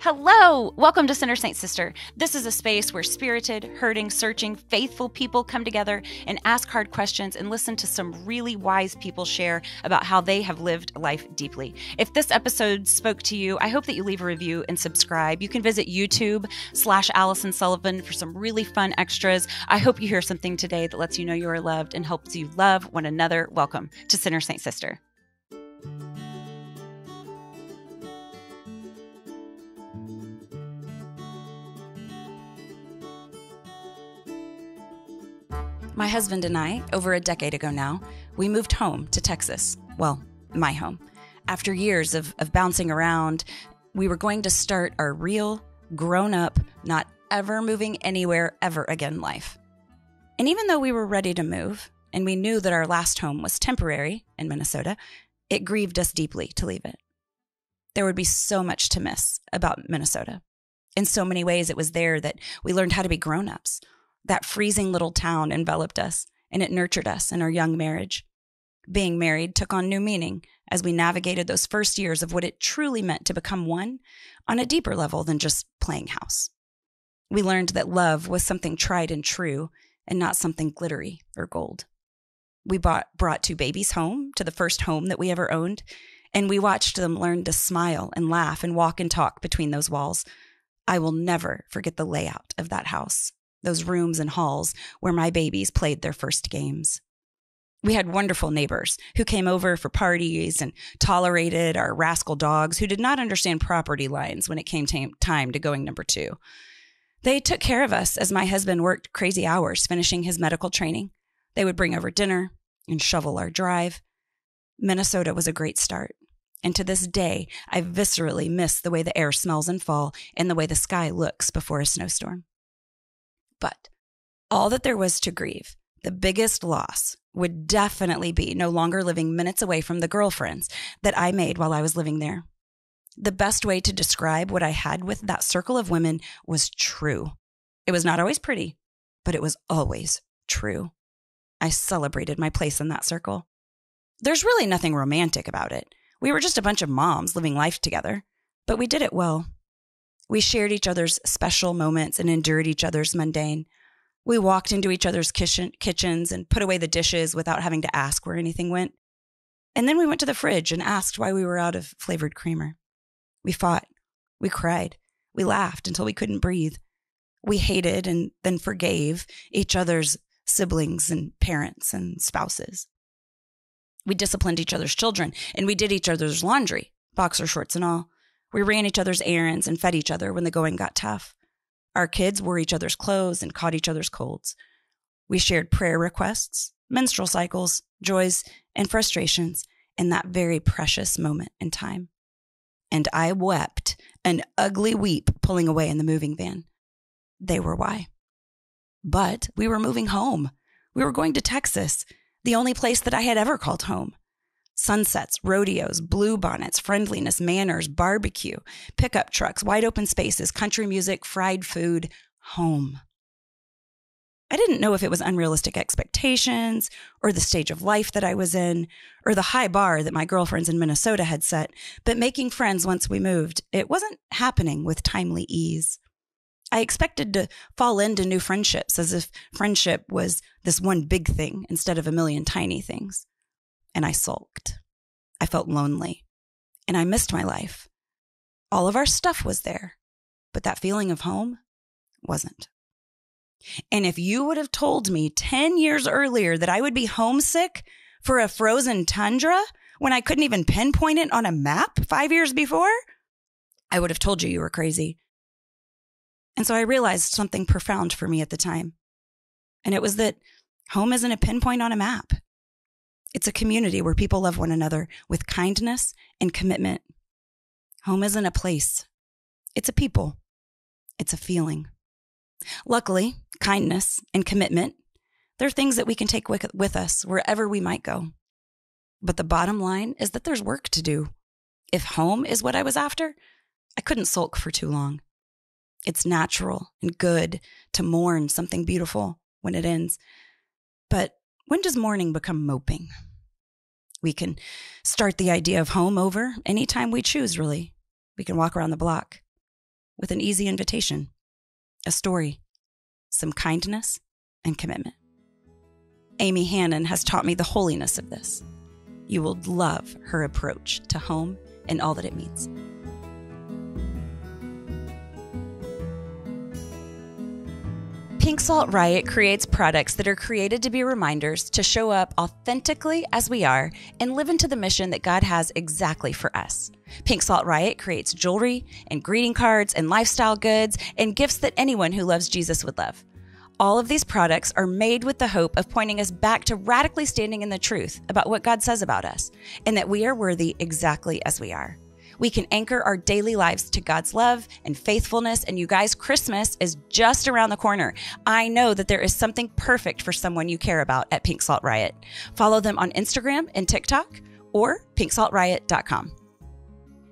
Hello! Welcome to Sinner Saint Sister. This is a space where spirited, hurting, searching, faithful people come together and ask hard questions and listen to some really wise people share about how they have lived life deeply. If this episode spoke to you, I hope that you leave a review and subscribe. You can visit YouTube/Allison Sullivan for some really fun extras. I hope you hear something today that lets you know you are loved and helps you love one another. Welcome to Sinner Saint Sister. My husband and I, over a decade ago now, we moved home to Texas. Well, my home. After years of bouncing around, we were going to start our real, grown-up, not ever moving anywhere ever again life. And even though we were ready to move, and we knew that our last home was temporary in Minnesota, it grieved us deeply to leave it. There would be so much to miss about Minnesota. In so many ways, it was there that we learned how to be grown-ups. That freezing little town enveloped us, and it nurtured us in our young marriage. Being married took on new meaning as we navigated those first years of what it truly meant to become one on a deeper level than just playing house. We learned that love was something tried and true and not something glittery or gold. We brought two babies home to the first home that we ever owned, and we watched them learn to smile and laugh and walk and talk between those walls. I will never forget the layout of that house. Those rooms and halls where my babies played their first games. We had wonderful neighbors who came over for parties and tolerated our rascal dogs who did not understand property lines when it came time to going number 2. They took care of us as my husband worked crazy hours finishing his medical training. They would bring over dinner and shovel our drive. Minnesota was a great start. And to this day, I viscerally miss the way the air smells in fall and the way the sky looks before a snowstorm. But all that there was to grieve, the biggest loss, would definitely be no longer living minutes away from the girlfriends that I made while I was living there. The best way to describe what I had with that circle of women was true. It was not always pretty, but it was always true. I celebrated my place in that circle. There's really nothing romantic about it. We were just a bunch of moms living life together, but we did it well. We shared each other's special moments and endured each other's mundane. We walked into each other's kitchens and put away the dishes without having to ask where anything went. And then we went to the fridge and asked why we were out of flavored creamer. We fought. We cried. We laughed until we couldn't breathe. We hated and then forgave each other's siblings and parents and spouses. We disciplined each other's children, and we did each other's laundry, boxer shorts and all. We ran each other's errands and fed each other when the going got tough. Our kids wore each other's clothes and caught each other's colds. We shared prayer requests, menstrual cycles, joys, and frustrations in that very precious moment in time. And I wept an ugly weep pulling away in the moving van. They were why. But we were moving home. We were going to Texas, the only place that I had ever called home. Sunsets, rodeos, bluebonnets, friendliness, manners, barbecue, pickup trucks, wide open spaces, country music, fried food, home. I didn't know if it was unrealistic expectations or the stage of life that I was in or the high bar that my girlfriends in Minnesota had set, but making friends once we moved, it wasn't happening with timely ease. I expected to fall into new friendships as if friendship was this one big thing instead of a million tiny things. And I sulked. I felt lonely. And I missed my life. All of our stuff was there, but that feeling of home wasn't. And if you would have told me 10 years earlier that I would be homesick for a frozen tundra when I couldn't even pinpoint it on a map 5 years before, I would have told you were crazy. And so I realized something profound for me at the time. And it was that home isn't a pinpoint on a map. It's a community where people love one another with kindness and commitment. Home isn't a place. It's a people. It's a feeling. Luckily, kindness and commitment, they're things that we can take with us wherever we might go. But the bottom line is that there's work to do. If home is what I was after, I couldn't sulk for too long. It's natural and good to mourn something beautiful when it ends. But when does mourning become moping? We can start the idea of home over anytime we choose, really. We can walk around the block. with an easy invitation, a story, some kindness, and commitment. Amy Hannon has taught me the holiness of this. You will love her approach to home and all that it means. Pink Salt Riot creates products that are created to be reminders to show up authentically as we are and live into the mission that God has exactly for us. Pink Salt Riot creates jewelry and greeting cards and lifestyle goods and gifts that anyone who loves Jesus would love. All of these products are made with the hope of pointing us back to radically standing in the truth about what God says about us and that we are worthy exactly as we are. We can anchor our daily lives to God's love and faithfulness. And you guys, Christmas is just around the corner. I know that there is something perfect for someone you care about at Pink Salt Riot. Follow them on Instagram and TikTok or pinksaltriot.com.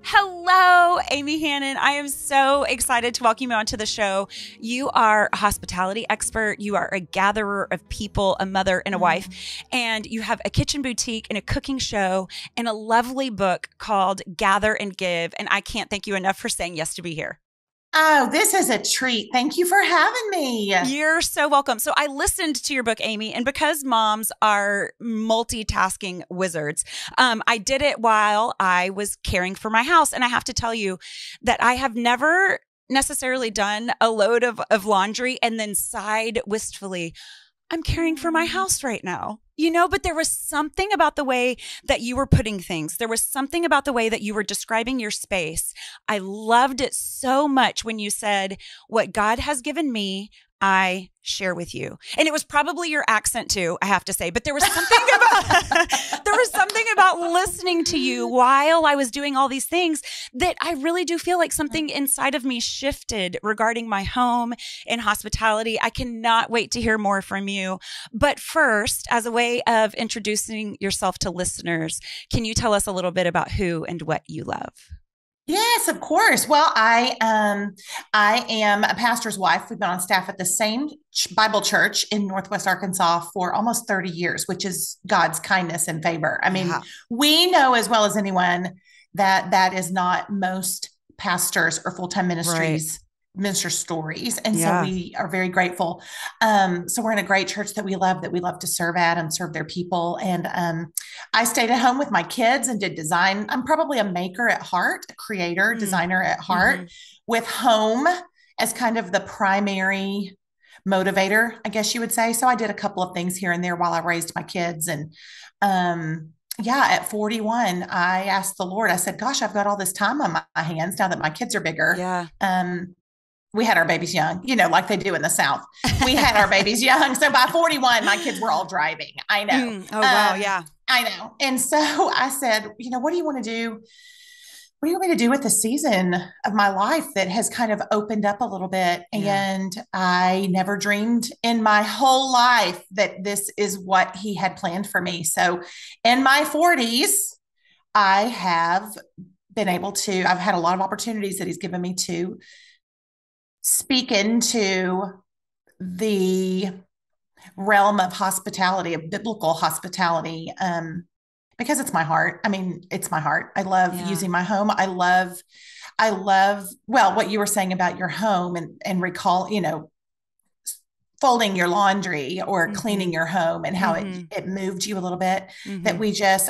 Hello, Amy Hannon. I am so excited to welcome you onto the show. You are a hospitality expert. You are a gatherer of people, a mother and a wife, and you have a kitchen boutique and a cooking show and a lovely book called Gather and Give. And I can't thank you enough for saying yes to be here. Oh, this is a treat. Thank you for having me. You're so welcome. So I listened to your book, Amy, and because moms are multitasking wizards, I did it while I was caring for my house. And I have to tell you that I have never necessarily done a load of laundry and then sighed wistfully, I'm caring for my house right now. You know, but there was something about the way that you were putting things. There was something about the way that you were describing your space. I loved it so much when you said, what God has given me, I share with you. And it was probably your accent too, I have to say, but there was something about listening to you while I was doing all these things that I really do feel like something inside of me shifted regarding my home and hospitality. I cannot wait to hear more from you. But first, as a way of introducing yourself to listeners, can you tell us a little bit about who and what you love? Yes, of course. Well, I am a pastor's wife. We've been on staff at the same Bible church in Northwest Arkansas for almost 30 years, which is God's kindness and favor. I mean, we know as well as anyone that that is not most pastors or full-time ministries. Minister stories. And so we are very grateful. So we're in a great church that we love to serve at and serve their people. And I stayed at home with my kids and did design. I'm probably a maker at heart, a creator, designer at heart, with home as kind of the primary motivator, I guess you would say. So I did a couple of things here and there while I raised my kids. And at 41, I asked the Lord, I said, gosh, I've got all this time on my hands now that my kids are bigger. We had our babies young, you know, like they do in the South. We had our babies young. So by 41, my kids were all driving. I know. Wow. Yeah. I know. And so I said, you know, what do you want to do? What do you want me to do with the season of my life that has kind of opened up a little bit? And I never dreamed in my whole life that this is what he had planned for me. So in my 40s, I've had a lot of opportunities that he's given me to speak into the realm of hospitality, of biblical hospitality, because it's my heart. I mean, it's my heart. I love using my home. I love, well, what you were saying about your home and recall, you know, folding your laundry or cleaning your home and how it moved you a little bit, that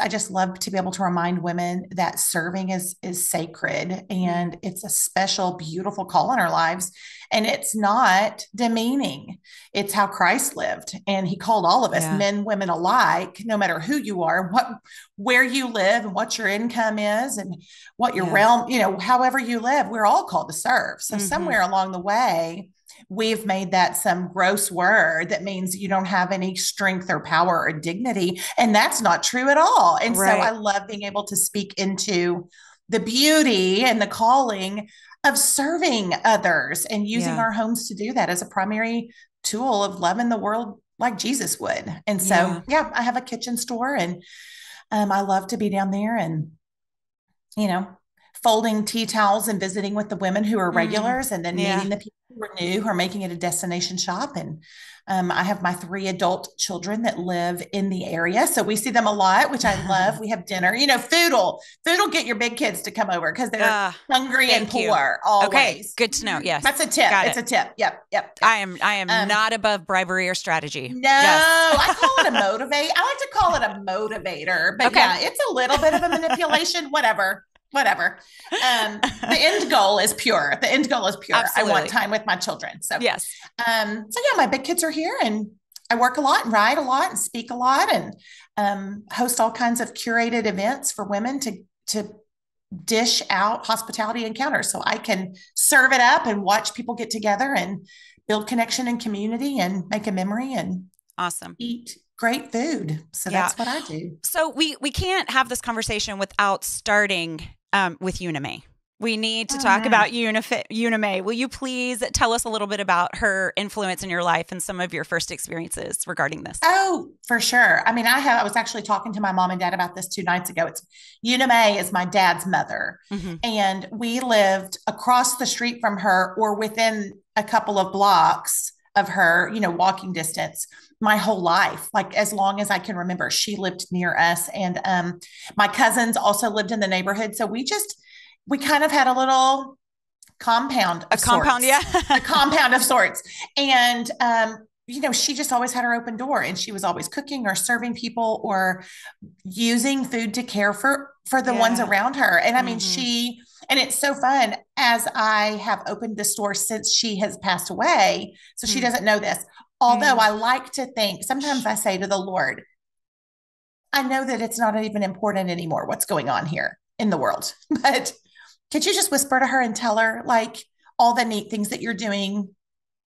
I just love to be able to remind women that serving is sacred and it's a special, beautiful call in our lives. And it's not demeaning. It's how Christ lived. And he called all of us, men, women alike, no matter who you are, where you live and what your income is and what your realm, you know, however you live, we're all called to serve. So somewhere along the way, we've made that some gross word that means you don't have any strength or power or dignity. And that's not true at all. And so I love being able to speak into the beauty and the calling of serving others and using our homes to do that as a primary tool of loving the world like Jesus would. And so, I have a kitchen store and I love to be down there and, you know, folding tea towels and visiting with the women who are regulars, and then meeting the people who are new, who are making it a destination shop. And I have my 3 adult children that live in the area, so we see them a lot, which I love. We have dinner. Food will get your big kids to come over because they're hungry and poor always. Okay, good to know. Yes, that's a tip. It's a tip. Yep. I am not above bribery or strategy. No, I call it a motivate. I like to call it a motivator, but it's a little bit of a manipulation. Whatever. The end goal is pure. Absolutely. I want time with my children. So yes. My big kids are here, and I work a lot and write a lot and speak a lot, and host all kinds of curated events for women to dish out hospitality encounters, so I can serve it up and watch people get together and build connection and community and make a memory and eat great food. So that's what I do. So we can't have this conversation without starting with Unime. We need to talk about Unime. Will you please tell us a little bit about her influence in your life and some of your first experiences regarding this? Oh, for sure. I mean, I was actually talking to my mom and dad about this 2 nights ago. Unime is my dad's mother. And we lived across the street from her, or within a couple of blocks of her, walking distance, my whole life, like as long as I can remember. She lived near us. And my cousins also lived in the neighborhood. So we kind of had a little compound of sorts. A compound of sorts. And, she just always had her open door, and she was always cooking or serving people or using food to care for the ones around her. And I mean, and it's so fun, as I have opened this store since she has passed away. So she doesn't know this. Although I like to think, sometimes I say to the Lord, I know that it's not even important anymore what's going on here in the world, but could you just whisper to her and tell her like all the neat things that you're doing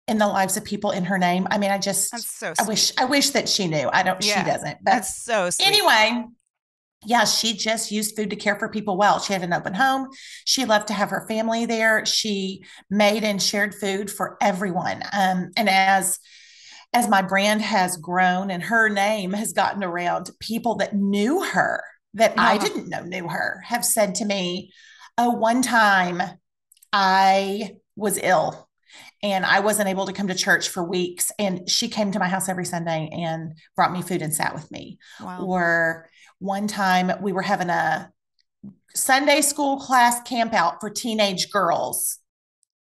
in the lives of people in her name? I mean, that's so sweet. I wish that she knew. She doesn't, but that's so sweet. Anyway, she just used food to care for people well. She had an open home. She loved to have her family there. She made and shared food for everyone. And as my brand has grown and her name has gotten around, people that knew her, that I didn't know knew her, have said to me, one time I was ill and I wasn't able to come to church for weeks, and she came to my house every Sunday and brought me food and sat with me. Wow. Or one time we were having a Sunday school class camp out for teenage girls,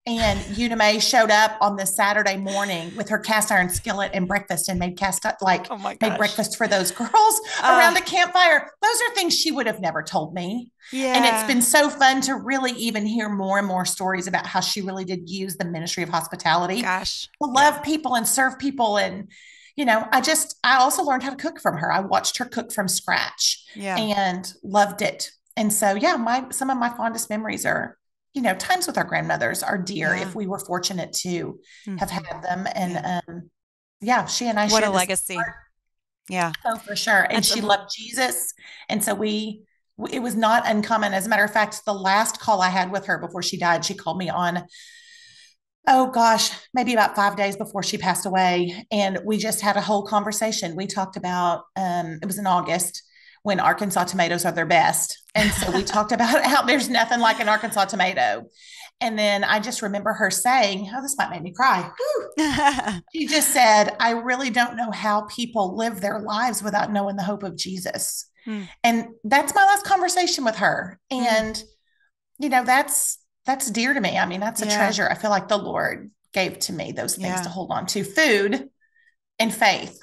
and Unime showed up on this Saturday morning with her cast iron skillet and breakfast, and made made breakfast for those girls around a campfire. Those are things she would have never told me. Yeah. And it's been so fun to really even hear more and more stories about how she really did use the ministry of hospitality to love people and serve people. And, I also learned how to cook from her. I watched her cook from scratch and loved it. And so, some of my fondest memories are, times with our grandmothers are dear if we were fortunate to have had them. And she and I what a legacy. Part. Yeah. Oh, for sure. And she loved Jesus. And so it was not uncommon. As a matter of fact, the last call I had with her before she died, she called me on, maybe about 5 days before she passed away. And we just had a whole conversation. We talked about, it was in August, when Arkansas tomatoes are their best. And so we talked about how there's nothing like an Arkansas tomato. And then I just remember her saying, this might make me cry. She just said, I really don't know how people live their lives without knowing the hope of Jesus. And that's my last conversation with her. And, that's dear to me. I mean, that's a treasure. I feel like the Lord gave to me those things to hold on to. Food and faith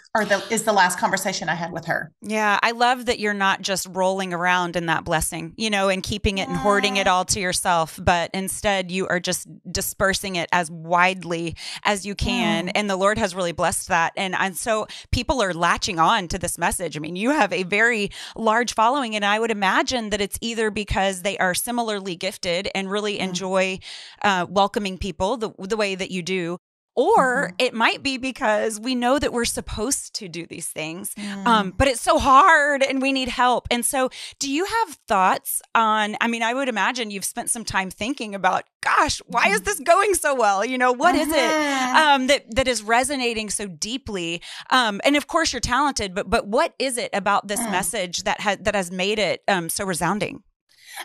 is the last conversation I had with her. Yeah. I love that you're not just rolling around in that blessing, and keeping it and hoarding it all to yourself, but instead you are just dispersing it as widely as you can. And the Lord has really blessed that. And so people are latching on to this message. I mean, you have a very large following, and I would imagine that it's either because they are similarly gifted and really enjoy welcoming people the way that you do, or it might be because we know that we're supposed to do these things, but it's so hard and we need help. And so do you have thoughts on, I would imagine you've spent some time thinking about, gosh, why is this going so well? What is it that is resonating so deeply? And of course you're talented, but what is it about this message that has made it so resounding?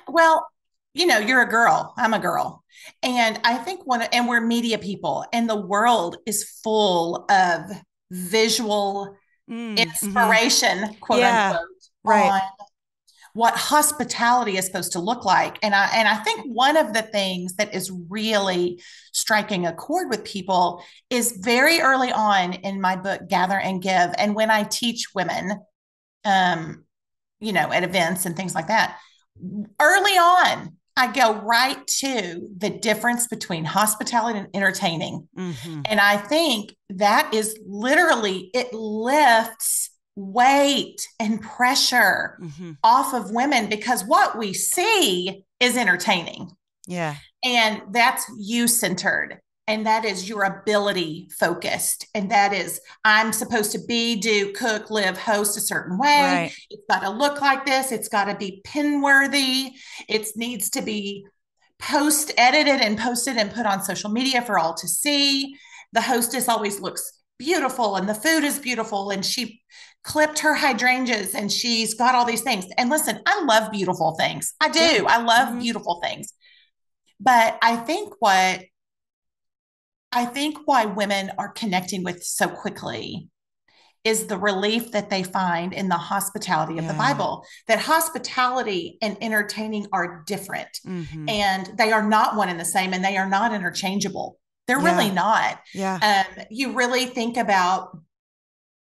Well, you're a girl, I'm a girl. And I think and we're media people, and the world is full of visual Mm-hmm. inspiration, quote Yeah. unquote, Right. on what hospitality is supposed to look like. And I think one of the things that is really striking a chord with people is very early on in my book, Gather and Give. And when I teach women, um, at events and things like that, early on, I go right to the difference between hospitality and entertaining. Mm-hmm. And I think that is literally, it lifts weight and pressure Mm-hmm. off of women, because what we see is entertaining. Yeah. And that's you centered. And that is your ability focused. And that is, I'm supposed to be, do, cook, live, host a certain way. Right. It's got to look like this. It's got to be pin worthy. It needs to be post edited and posted and put on social media for all to see. The hostess always looks beautiful and the food is beautiful. And she clipped her hydrangeas and she's got all these things. And listen, I love beautiful things. I do. Yeah. I love Mm-hmm. beautiful things. But I think why women are connecting with so quickly is the relief that they find in the hospitality of the Yeah. Bible, that hospitality and entertaining are different, Mm-hmm. and they are not one and the same, and they are not interchangeable. They're really Yeah. not. Yeah. You really think about,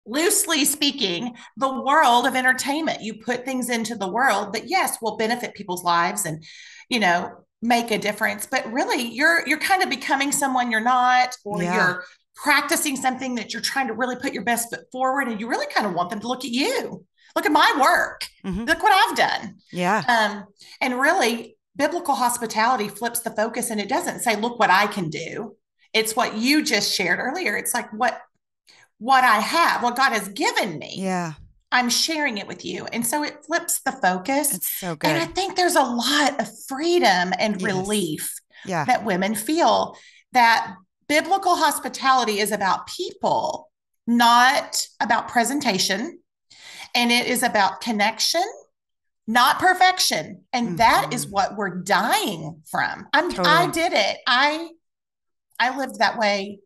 loosely speaking, the world of entertainment. You put things into the world that, yes, will benefit people's lives and, make a difference. But really, you're kind of becoming someone you're not, or Yeah. you're practicing something that you're trying to really put your best foot forward, and you really kind of want them to look at you. Look at my work. Mm-hmm. Look what I've done. Yeah. And really, biblical hospitality flips the focus, and it doesn't say, look what I can do. It's what you just shared earlier. It's like, what I have, what God has given me. Yeah. I'm sharing it with you. And so it flips the focus. It's so And I good. think there's a lot of freedom and Yes. relief Yeah. that women feel, that biblical hospitality is about people, not about presentation. And it is about connection, not perfection. And that is Mm-hmm. what we're dying from. I Totally. did it. I lived that way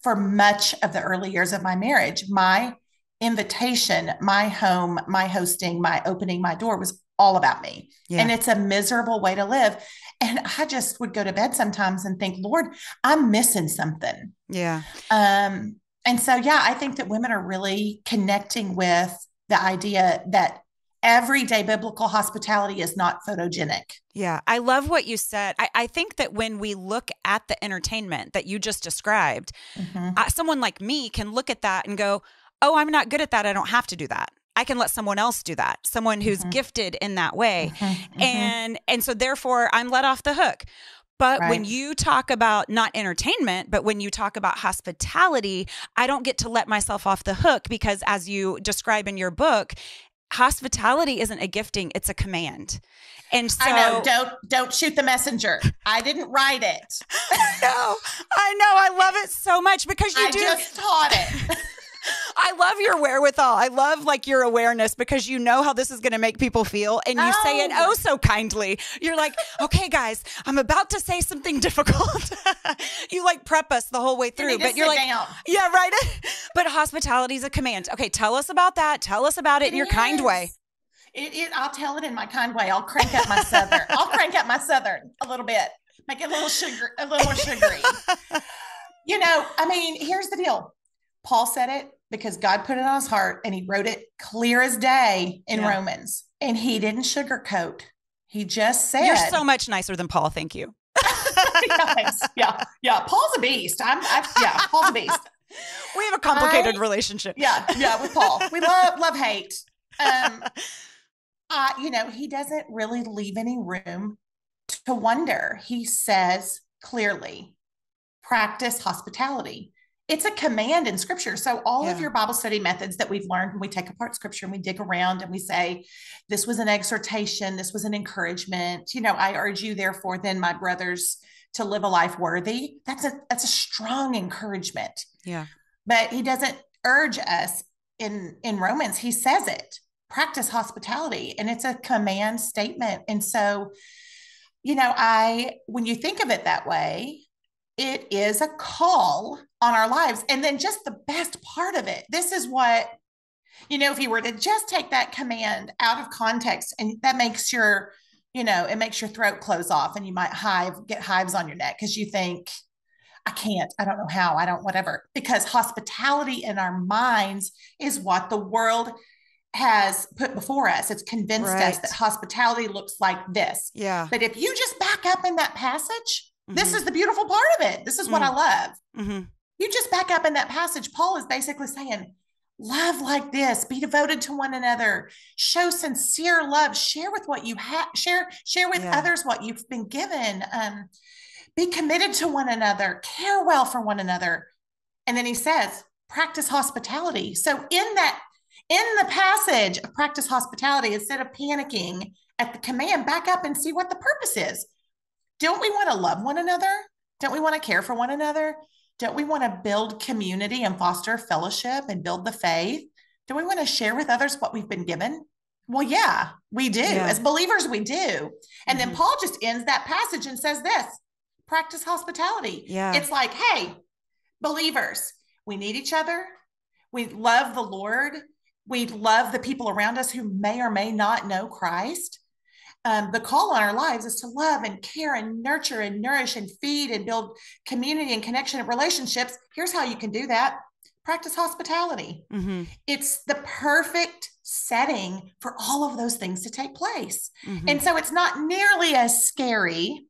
for much of the early years of my marriage. My invitation, my home, my hosting, my opening my door was all about me. Yeah. And it's a miserable way to live. And I just would go to bed sometimes and think, Lord, I'm missing something. Yeah. And so, yeah, I think that women are really connecting with the idea that everyday biblical hospitality is not photogenic. Yeah. I love what you said. I think that when we look at the entertainment that you just described, someone like me can look at that and go, oh, I'm not good at that. I don't have to do that. I can let someone else do that. Someone who's gifted in that way. And so therefore I'm let off the hook. But when you talk about not entertainment, but when you talk about hospitality, I don't get to let myself off the hook, because as you describe in your book, hospitality isn't a gifting, it's a command. And so I know, don't shoot the messenger. I didn't write it. I know. I love it so much because you just taught it. I love your wherewithal. I love your awareness, because you know how this is going to make people feel, and you say it oh so kindly. You're like, okay, guys, I'm about to say something difficult. You prep us the whole way through, but you're like, down. Yeah, right. But hospitality is a command. Okay, tell us about that. Tell us about it in your kind way. I'll tell it in my kind way. I'll crank up my Southern. A little bit, make it a little more sugary. Here's the deal. Paul said it because God put it on his heart, and he wrote it clear as day in Romans, and he didn't sugarcoat. He just said, "You're so much nicer than Paul. Thank you." Yeah. Paul's a beast. Paul's a beast. We have a complicated relationship. Yeah, with Paul. We love hate. He doesn't really leave any room to wonder. He says clearly, practice hospitality. It's a command in scripture. So all of your Bible study methods that we've learned, when we take apart scripture and we dig around and we say, this was an exhortation, this was an encouragement, I urge you, therefore, then, my brothers, to live a life worthy. That's a strong encouragement. Yeah. But he doesn't urge us in Romans. He says it, practice hospitality, and it's a command statement. And so when you think of it that way, it is a call on our lives. And then just the best part of it, this is what, if you were to just take that command out of context, and that makes it makes your throat close off, and you might get hives on your neck because you think, I can't, I don't know how, I don't, whatever, because hospitality in our minds is what the world has put before us. It's convinced us that hospitality looks like this. Yeah. But if you just back up in that passage, this is the beautiful part of it. This is what I love. You just back up in that passage. Paul is basically saying, love like this, be devoted to one another, show sincere love, share with what you have, share with others what you've been given. Be committed to one another, care well for one another. And then he says, practice hospitality. So in the passage of practice hospitality, instead of panicking at the command, back up and see what the purpose is. Don't we want to love one another? Don't we want to care for one another? Don't we want to build community and foster fellowship and build the faith? Do we want to share with others what we've been given? Well, yeah, we do. Yeah. As believers, we do. And then Paul just ends that passage and says this, practice hospitality. Yeah. It's like, hey, believers, we need each other. We love the Lord. We love the people around us who may or may not know Christ. The call on our lives is to love and care and nurture and nourish and feed and build community and connection and relationships. Here's how you can do that. Practice hospitality. It's the perfect setting for all of those things to take place. And so it's not nearly as scary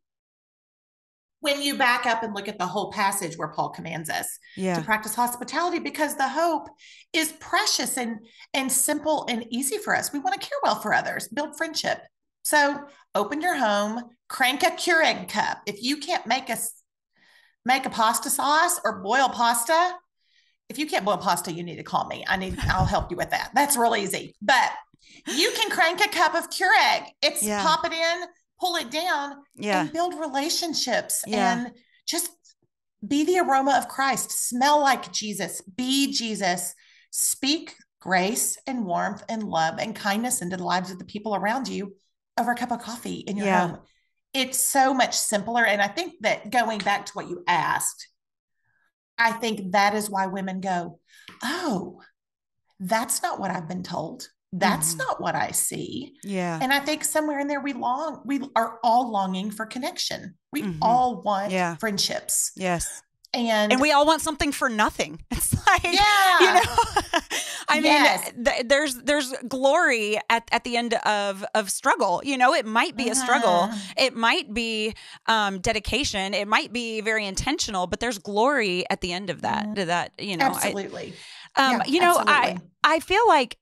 when you back up and look at the whole passage where Paul commands us to practice hospitality, because the hope is precious and simple and easy for us. We want to care well for others, build friendship. So open your home, crank a Keurig cup. If you can't make a pasta sauce or boil pasta, if you can't boil pasta, you need to call me. I'll help you with that. That's real easy. But you can crank a cup of Keurig. It's pop it in, pull it down, and build relationships and just be the aroma of Christ. Smell like Jesus. Be Jesus. Speak grace and warmth and love and kindness into the lives of the people around you over a cup of coffee in your home. It's so much simpler. And I think that going back to what you asked, I think that is why women go, oh, that's not what I've been told. That's not what I see. Yeah. And I think somewhere in there, we are all longing for connection. We all want friendships. Yes. And we all want something for nothing. It's like, I mean, there's glory at the end of struggle. It might be a struggle. It might be dedication. It might be very intentional, but there's glory at the end of that. Absolutely. Absolutely. I feel like,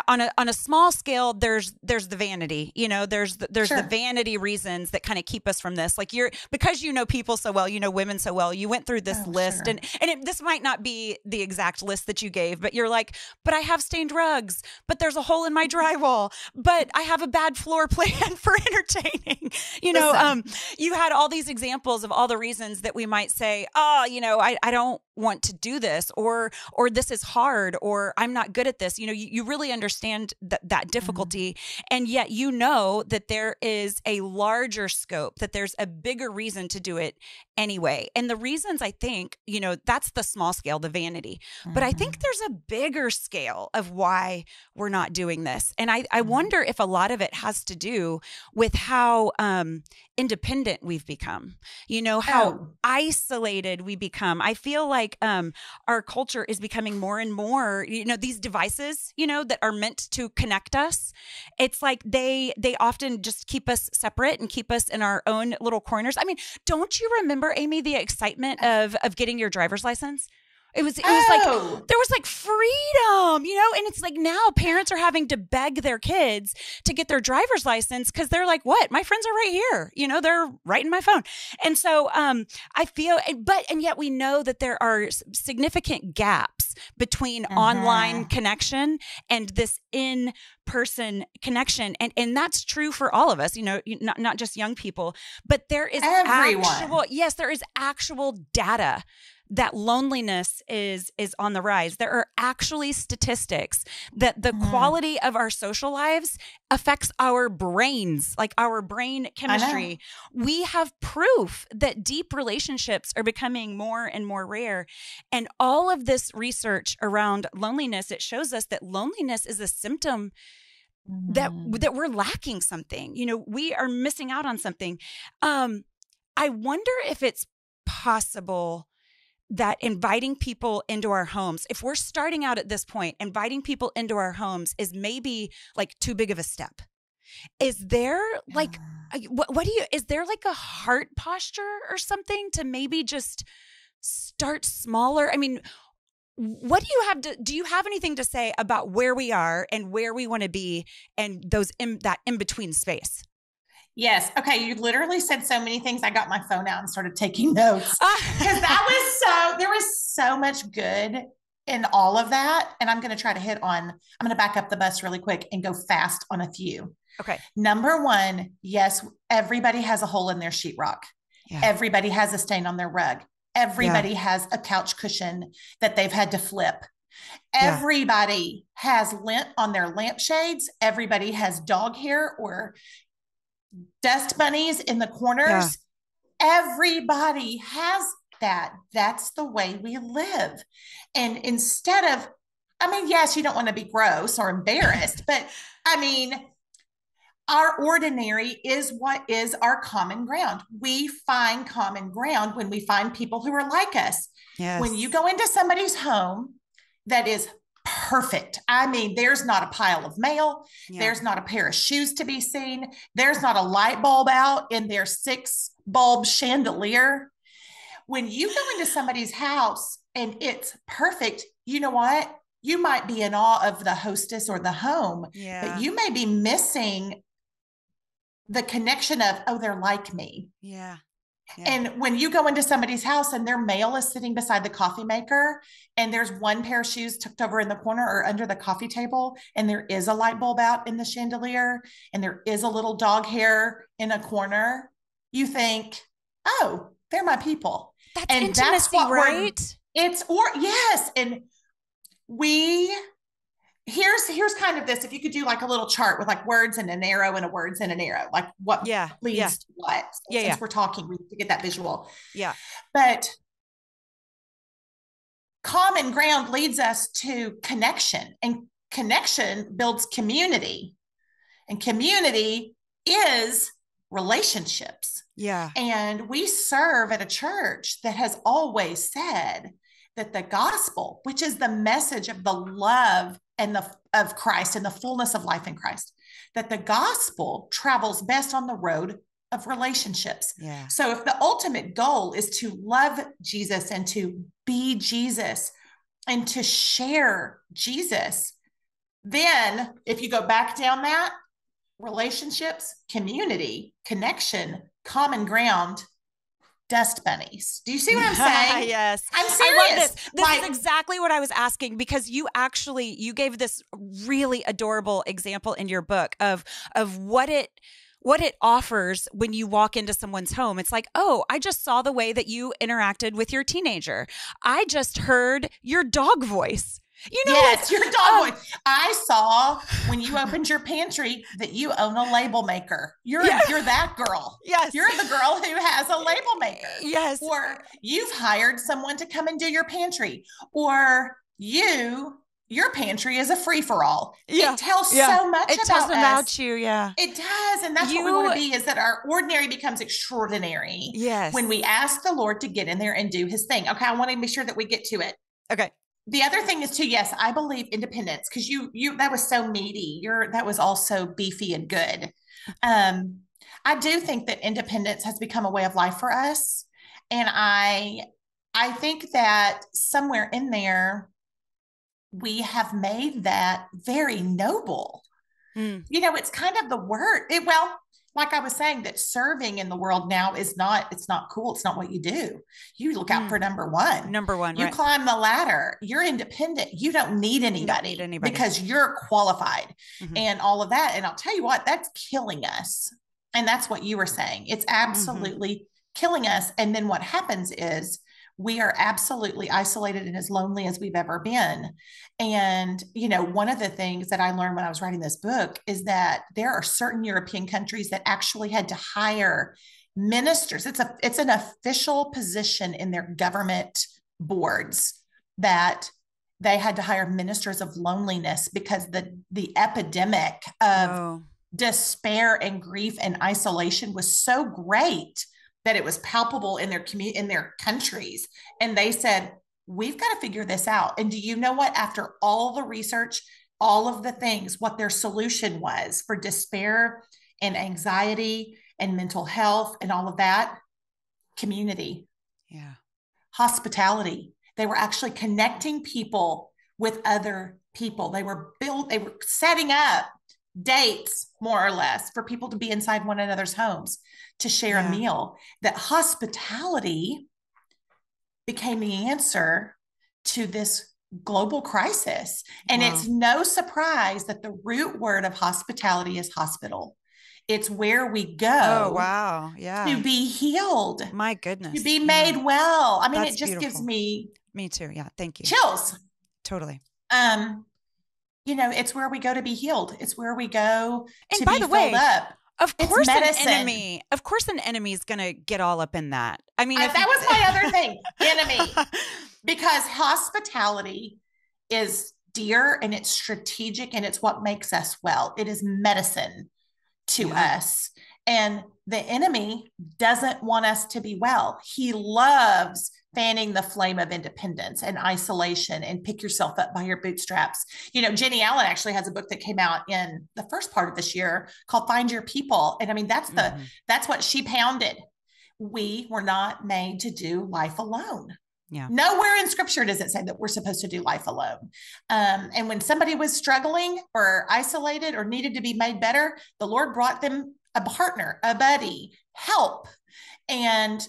on a small scale, there's the vanity, there's the vanity reasons that kind of keep us from this. Like because people so well, women so well, you went through this list and this might not be the exact list that you gave, but you're like, but I have stained rugs, but there's a hole in my drywall, but I have a bad floor plan for entertaining. You had all these examples of all the reasons that we might say, I don't want to do this, or this is hard, or I'm not good at this. You really understand that difficulty. And yet, that there is a larger scope, that there's a bigger reason to do it anyway. And the reasons, I think, that's the small scale, the vanity. But I think there's a bigger scale of why we're not doing this. And I wonder if a lot of it has to do with how independent we've become, how isolated we become. I feel like our culture is becoming more and more, these devices, that are meant to connect us. It's like they often just keep us separate and keep us in our own little corners. I mean, don't you remember, Amy, the excitement of getting your driver's license? It was like, there was like freedom, and it's like now parents are having to beg their kids to get their driver's license because they're like, what? My friends are right here. They're right in my phone. And so I feel, and yet we know that there are significant gaps between online connection and this in-person connection. And that's true for all of us, not just young people, but there is there is actual data that loneliness is on the rise. There are actually statistics that the quality of our social lives affects our brains, like our brain chemistry. We have proof that deep relationships are becoming more and more rare. And all of this research around loneliness, it shows us that loneliness is a symptom that we're lacking something. You know, we are missing out on something. I wonder if it's possible that inviting people into our homes, if we're starting out at this point, inviting people into our homes is maybe like too big of a step. Is there like, is there like a heart posture or something to maybe just start smaller? I mean, what do you have anything to say about where we are and where we want to be and that in-between space? Yes. Okay. You literally said so many things. I got my phone out and started taking notes because there was so much good in all of that. And I'm going to try to I'm going to back up the bus really quick and go fast on a few. Okay. Number one, yes, everybody has a hole in their sheetrock. Yeah. Everybody has a stain on their rug. Everybody has a couch cushion that they've had to flip. Everybody has lint on their lampshades. Everybody has dog hair or dust bunnies in the corners. Everybody has that. That's the way we live. And instead of, I mean, yes, you don't want to be gross or embarrassed, but I mean, our ordinary is what is our common ground. We find common ground when we find people who are like us. Yes. When you go into somebody's home that is perfect. I mean, there's not a pile of mail. Yeah. There's not a pair of shoes to be seen. There's not a light bulb out in their 6-bulb chandelier. When you go into somebody's house and it's perfect, you know what? You might be in awe of the hostess or the home, but you may be missing the connection of, oh, they're like me. Yeah. And when you go into somebody's house and their mail is sitting beside the coffee maker and there's one pair of shoes tucked over in the corner or under the coffee table, and there is a light bulb out in the chandelier and there is a little dog hair in a corner, you think, oh, they're my people. That's intimacy, right? Yes. And here's kind of this, if you could do like a little chart with like words and an arrow and a words and an arrow, like what leads to what, since we're talking, we need to get that visual. Yeah. But common ground leads us to connection, and connection builds community, and community is relationships. Yeah. And we serve at a church that has always said that the gospel, which is the message of the love and of Christ and the fullness of life in Christ, that the gospel travels best on the road of relationships. Yeah. So if the ultimate goal is to love Jesus and to be Jesus and to share Jesus, then if you go back down that, relationships, community, connection, common ground, dust bunnies. Do you see what I'm saying? Yes. I'm serious. I love this. This is exactly what I was asking, because you gave this really adorable example in your book of what it offers when you walk into someone's home. It's like, oh, I just saw the way that you interacted with your teenager. I just heard your dog voice. You know, yes, your dog voice. I saw when you opened your pantry that you own a label maker. You're that girl. Yes. You're the girl who has a label maker. Yes. Or you've hired someone to come and do your pantry. Or your pantry is a free-for-all. Yeah. It tells so much about us. It tells about you, yeah. It does. And that's what we want to be, is that our ordinary becomes extraordinary. Yes. When we ask the Lord to get in there and do his thing. Okay, I want to be sure that we get to it. Okay. The other thing is too, yes, I believe independence, because you that was so meaty. That was also beefy and good. I do think that independence has become a way of life for us. And I think that somewhere in there, we have made that very noble. You know, it's kind of the word. Like I was saying, that serving in the world now it's not cool. It's not what you do. You look out for number one. You climb the ladder. You're independent. You don't need anybody, because you're qualified and all of that. And I'll tell you what, that's killing us. And that's what you were saying. It's absolutely killing us. And then what happens is we are absolutely isolated and as lonely as we've ever been. And, one of the things that I learned when I was writing this book is that there are certain European countries that actually had to hire ministers. It's an official position in their government boards that they had to hire ministers of loneliness because the epidemic of despair and grief and isolation was so great that it was palpable in their countries. And they said, we've got to figure this out. And do you know what? After all the research, all of the things, what their solution was for despair and anxiety and mental health and all of that? Community. Yeah. Hospitality. They were actually connecting people with other people. They were setting up dates, more or less, for people to be inside one another's homes to share a meal. That hospitality became the answer to this global crisis. And it's no surprise that the root word of hospitality is hospital. It's where we go to be healed. My goodness. To be made well. I mean, That's it just beautiful. gives me too. Yeah. Thank you. Chills. Totally. It's where we go to be healed. It's where we go to by be the way, filled up. Of course an enemy is going to get all up in that. I mean, that was my other thing, enemy, because hospitality is dear and it's strategic and it's what makes us well. It is medicine to us. And the enemy doesn't want us to be well. He loves fanning the flame of independence and isolation and pick yourself up by your bootstraps. Jenny Allen actually has a book that came out in the first part of this year called Find Your People. And I mean, that's what she pounded. We were not made to do life alone. Yeah. Nowhere in scripture does it say that we're supposed to do life alone. And when somebody was struggling or isolated or needed to be made better, the Lord brought them a partner, a buddy, help. And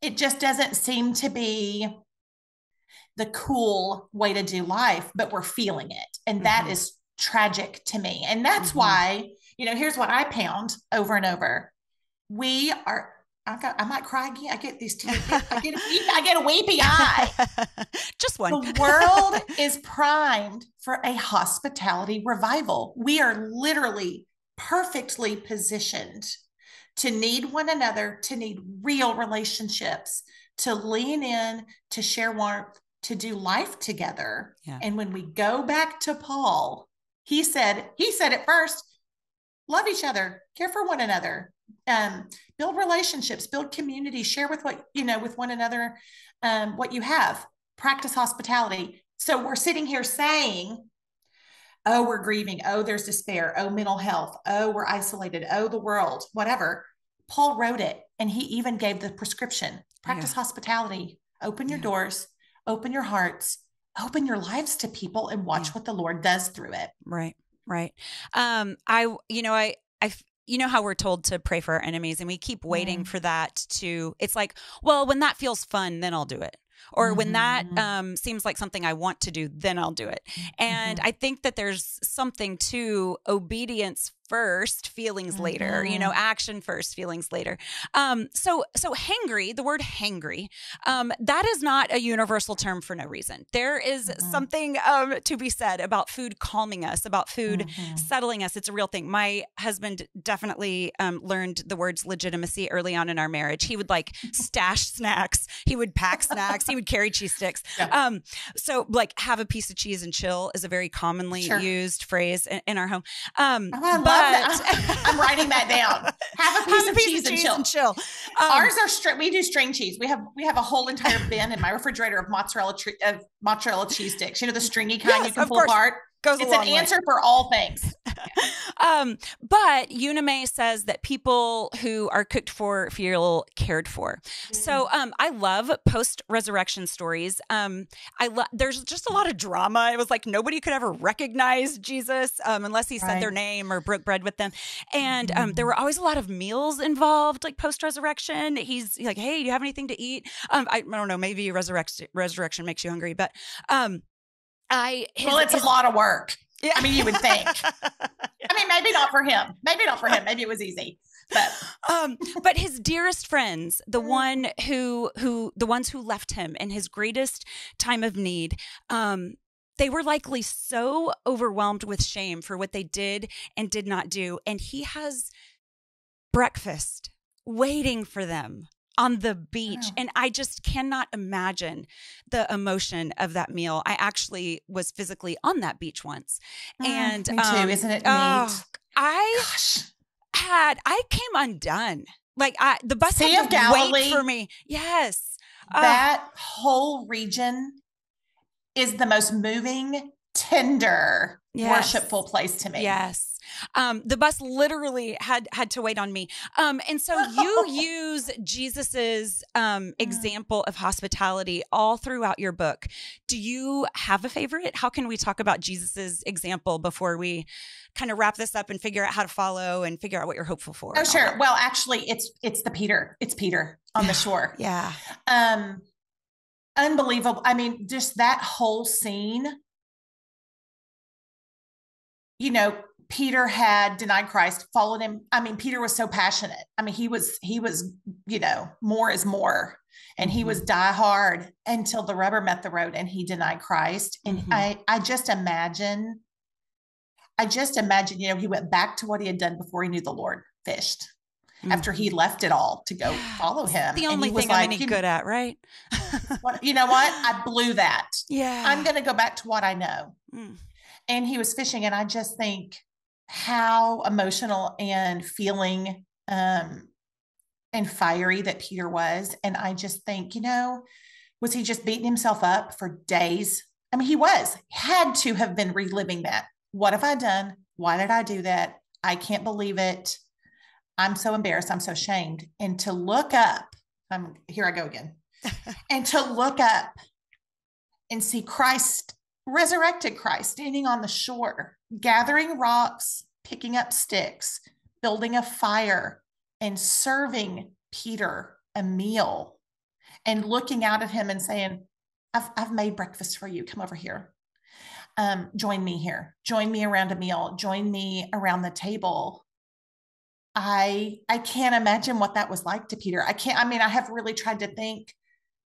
it just doesn't seem to be the cool way to do life, but we're feeling it. And that is tragic to me. And that's why, here's what I pound over and over. I might cry again. I get these tears. I get a weepy eye. Just one. The world is primed for a hospitality revival. We are literally perfectly positioned to need one another, to need real relationships, to lean in, to share warmth, to do life together. Yeah. And when we go back to Paul, he said it first, love each other, care for one another, build relationships, build community, share with with one another, what you have, practice hospitality. So we're sitting here saying, oh, we're grieving. Oh, there's despair. Oh, mental health. Oh, we're isolated. Oh, the world, whatever. Paul wrote it. And he even gave the prescription, practice hospitality, open your doors, open your hearts, open your lives to people and watch what the Lord does through it. Right. Right. You know how we're told to pray for our enemies and we keep waiting for that it's like, well, when that feels fun, then I'll do it. Or when that seems like something I want to do, then I'll do it. And I think that there's something to obedience first, feelings later, action first, feelings later. So hangry, the word hangry, that is not a universal term for no reason. There is something to be said about food calming us, about food settling us. It's a real thing. My husband definitely learned the words legitimacy early on in our marriage. He would stash snacks. He would pack snacks. He would carry cheese sticks. Yeah. So have a piece of cheese and chill is a very commonly used phrase in our home. I'm writing that down. Have a piece of cheese and chill. Ours are we do string cheese. We have a whole entire bin in my refrigerator of mozzarella cheese sticks. The stringy kind you can pull apart. It's an answer for all things. But Uname says that people who are cooked for feel cared for. So I love post-resurrection stories. There's just a lot of drama. It was like nobody could ever recognize Jesus unless he said their name or broke bread with them. And there were always a lot of meals involved, post-resurrection. He's like, hey, do you have anything to eat? I don't know, maybe resurrection makes you hungry, but it's a lot of work. Yeah. I mean, you would think. I mean, maybe not for him. Maybe it was easy. But his dearest friends, the ones who left him in his greatest time of need, they were likely so overwhelmed with shame for what they did and did not do. And he has breakfast waiting for them on the beach. Wow. And I just cannot imagine the emotion of that meal. I was physically on that beach once. And me too. Isn't it neat? I came undone. Like the bus Sea had of to Galilee. wait for me. Yes. That whole region is the most moving, tender, worshipful place to me. Yes. The bus literally had to wait on me. And so you use Jesus's example of hospitality all throughout your book. Do you have a favorite? How can we talk about Jesus's example before we kind of wrap this up and figure out how to follow and figure out what you're hopeful for? Oh, sure. Well, actually, it's Peter. It's Peter on the shore. Yeah. Unbelievable. I mean, just that whole scene, Peter had denied Christ, followed him. I mean, Peter was so passionate. I mean, he was, more is more. And he was die hard until the rubber met the road and he denied Christ. And I just imagine, he went back to what he had done before he knew the Lord, fished. After he left it all to go follow him. The only thing I'm any good at, right? You know what? I blew that. Yeah. I'm going to go back to what I know. And he was fishing. And I just think how emotional and feeling and fiery that Peter was. And I just think, was he just beating himself up for days? I mean, he had to have been reliving that. What have I done? Why did I do that? I can't believe it. I'm so embarrassed. I'm so ashamed. And to look up, here I go again. And to look up and see Christ, resurrected Christ, standing on the shore, gathering rocks, picking up sticks, building a fire, and serving Peter a meal, and looking out at him and saying, I've made breakfast for you. Come over here. Join me here. Join me around a meal. Join me around the table. I can't imagine what that was like to Peter. I have really tried to think,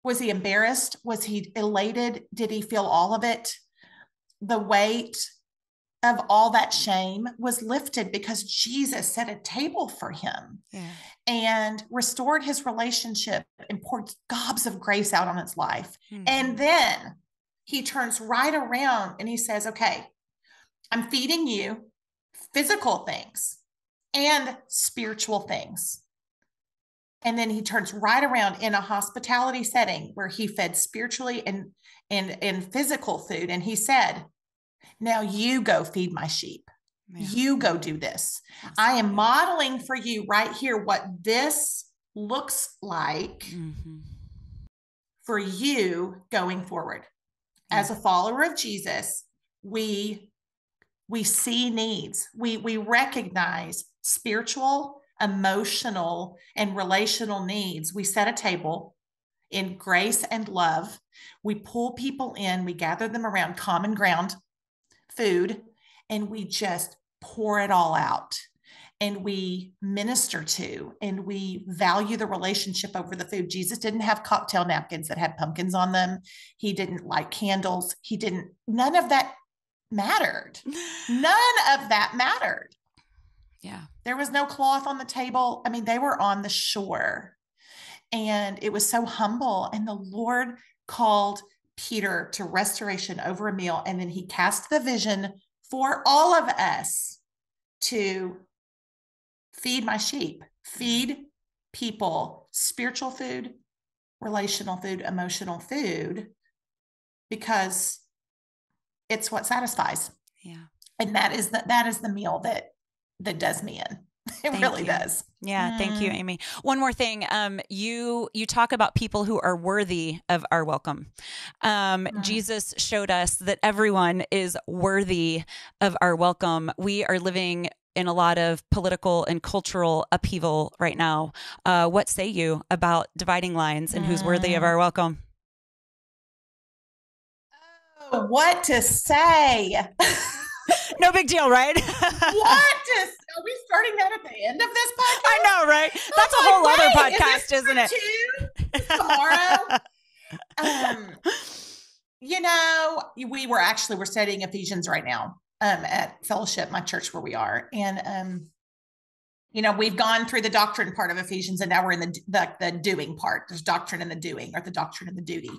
was he embarrassed? Was he elated? Did he feel all of it? The weight of all that shame was lifted because Jesus set a table for him and restored his relationship and poured gobs of grace out on his life. And then he turns right around and he says, okay, I'm feeding you physical things and spiritual things. And then he turns right around in a hospitality setting where he fed spiritually and physical food. And he said, now you go feed my sheep. Man. You go do this. I am modeling for you right here what this looks like for you going forward. As a follower of Jesus, we see needs. We recognize spiritual, emotional, and relational needs. We set a table in grace and love. We pull people in. We gather them around common ground, food, and we just pour it all out. And we minister to, and we value the relationship over the food. Jesus didn't have cocktail napkins that had pumpkins on them. He didn't light candles. None of that mattered. None of that mattered. Yeah. There was no cloth on the table. I mean, they were on the shore, and it was so humble. And the Lord called Peter to restoration over a meal. And then he cast the vision for all of us to feed my sheep, feed people, spiritual food, relational food, emotional food, because it's what satisfies. Yeah. And that is the meal that does me in. It really does. Yeah. Thank you, Amy. One more thing. You talk about people who are worthy of our welcome. Jesus showed us that everyone is worthy of our welcome. We are living in a lot of political and cultural upheaval right now. What say you about dividing lines and who's worthy of our welcome? Oh, what to say? No big deal, right? Are we starting that at the end of this podcast? I know, right? That's a whole other podcast, isn't it? Tomorrow. We're studying Ephesians right now at Fellowship, my church where we are. And, we've gone through the doctrine part of Ephesians, and now we're in the doing part. There's doctrine and the doing, or the doctrine and the duty.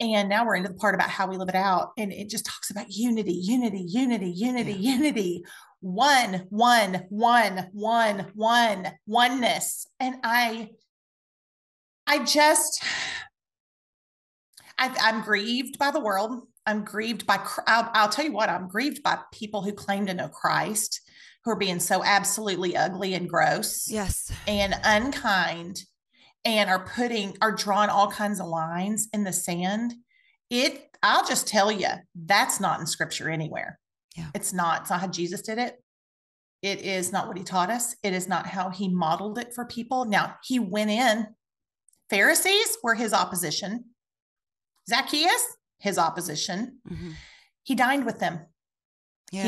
And now we're into the part about how we live it out. And it just talks about unity, oneness. And I'm grieved by the world. I'm grieved by, I'll tell you what, I'm grieved by people who claim to know Christ, who are being so absolutely ugly and gross. Yes. And unkind, and are drawing all kinds of lines in the sand. I'll just tell you, that's not in scripture anywhere. Yeah. It's not how Jesus did it. It is not what he taught us. It is not how he modeled it for people. Now, he went in. Pharisees were his opposition. Zacchaeus, his opposition. Mm-hmm. He dined with them. Yeah.